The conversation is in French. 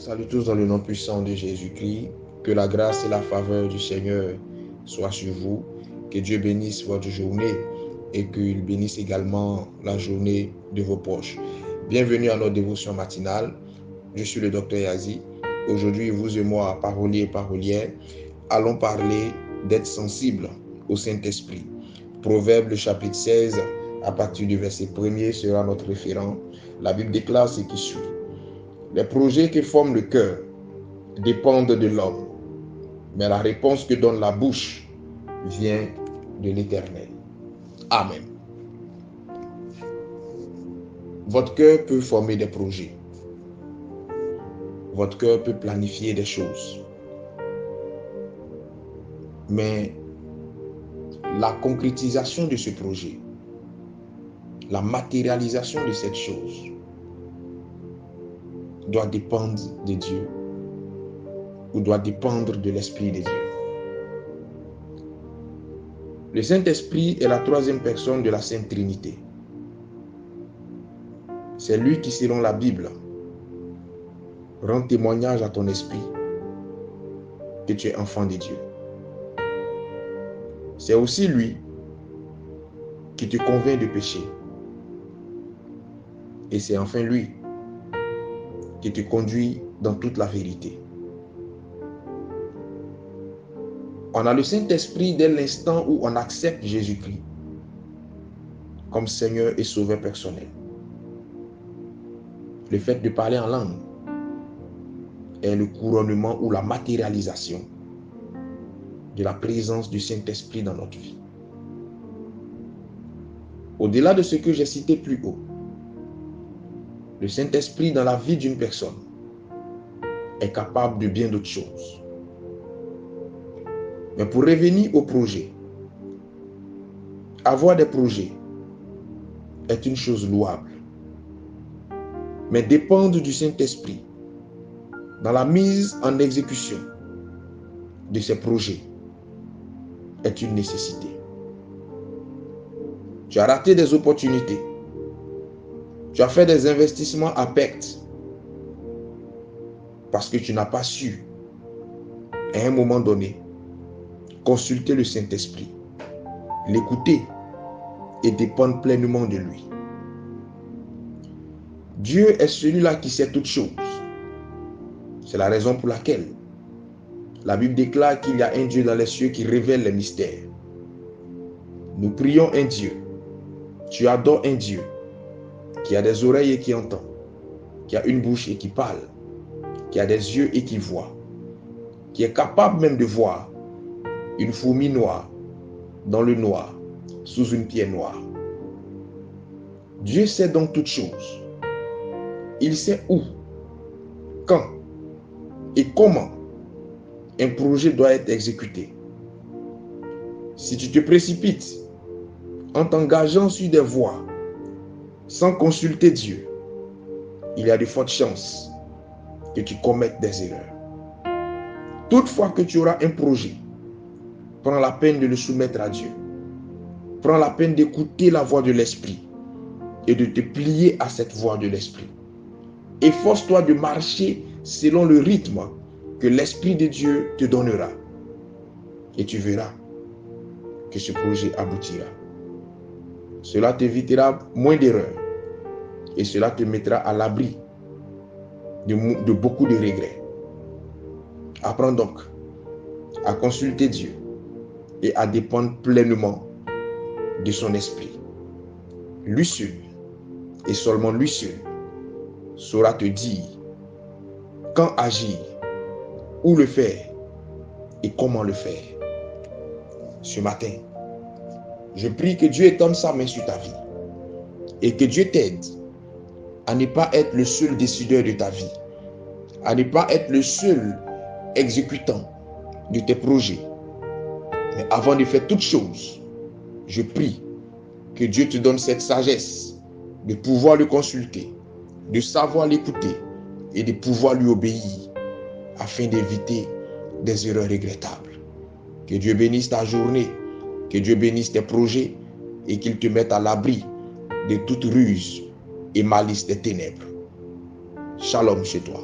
vous salue tous dans le nom puissant de Jésus-Christ. Que la grâce et la faveur du Seigneur soient sur vous. Que Dieu bénisse votre journée et qu'il bénisse également la journée de vos proches. Bienvenue à notre dévotion matinale. Je suis le docteur Yazi. Aujourd'hui, vous et moi, paroliers et parolières, allons parler d'être sensible au Saint-Esprit. Proverbe, le chapitre 16, à partir du verset 1er, sera notre référent. La Bible déclare ce qui suit. Les projets que forme le cœur dépendent de l'homme, mais la réponse que donne la bouche vient de l'Éternel. Amen. Votre cœur peut former des projets. Votre cœur peut planifier des choses. Mais la concrétisation de ce projet, la matérialisation de cette chose, doit dépendre de Dieu ou doit dépendre de l'Esprit de Dieu. Le Saint-Esprit est la troisième personne de la Sainte Trinité. C'est lui qui, selon la Bible, rend témoignage à ton esprit que tu es enfant de Dieu. C'est aussi lui qui te convainc de péché. Et c'est enfin lui qui te conduit dans toute la vérité. On a le Saint-Esprit dès l'instant où on accepte Jésus-Christ comme Seigneur et Sauveur personnel. Le fait de parler en langue est le couronnement ou la matérialisation de la présence du Saint-Esprit dans notre vie. Au-delà de ce que j'ai cité plus haut, le Saint-Esprit dans la vie d'une personne est capable de bien d'autres choses. Mais pour revenir au projet, avoir des projets est une chose louable. Mais dépendre du Saint-Esprit dans la mise en exécution de ces projets est une nécessité. Tu as raté des opportunités. Tu as fait des investissements à perte parce que tu n'as pas su, à un moment donné, consulter le Saint-Esprit, l'écouter et dépendre pleinement de lui. Dieu est celui-là qui sait toutes choses. C'est la raison pour laquelle la Bible déclare qu'il y a un Dieu dans les cieux qui révèle les mystères. Nous prions un Dieu. Tu adores un Dieu qui a des oreilles et qui entend, qui a une bouche et qui parle, qui a des yeux et qui voit, qui est capable même de voir une fourmi noire dans le noir, sous une pierre noire. Dieu sait donc toutes choses. Il sait où, quand et comment un projet doit être exécuté. Si tu te précipites en t'engageant sur des voies sans consulter Dieu, il y a de fortes chances que tu commettes des erreurs. Toutefois que tu auras un projet, prends la peine de le soumettre à Dieu. Prends la peine d'écouter la voix de l'Esprit et de te plier à cette voix de l'Esprit. Efforce-toi de marcher selon le rythme que l'Esprit de Dieu te donnera. Et tu verras que ce projet aboutira. Cela t'évitera moins d'erreurs et cela te mettra à l'abri de beaucoup de regrets. Apprends donc à consulter Dieu et à dépendre pleinement de son esprit. Lui seul, et seulement lui seul, saura te dire quand agir, où le faire et comment le faire. Ce matin, je prie que Dieu étende sa main sur ta vie et que Dieu t'aide à ne pas être le seul décideur de ta vie, à ne pas être le seul exécutant de tes projets. Mais avant de faire toute chose, je prie que Dieu te donne cette sagesse de pouvoir le consulter, de savoir l'écouter et de pouvoir lui obéir afin d'éviter des erreurs regrettables. Que Dieu bénisse ta journée, que Dieu bénisse tes projets et qu'il te mette à l'abri de toute ruse et malice des ténèbres. Shalom chez toi.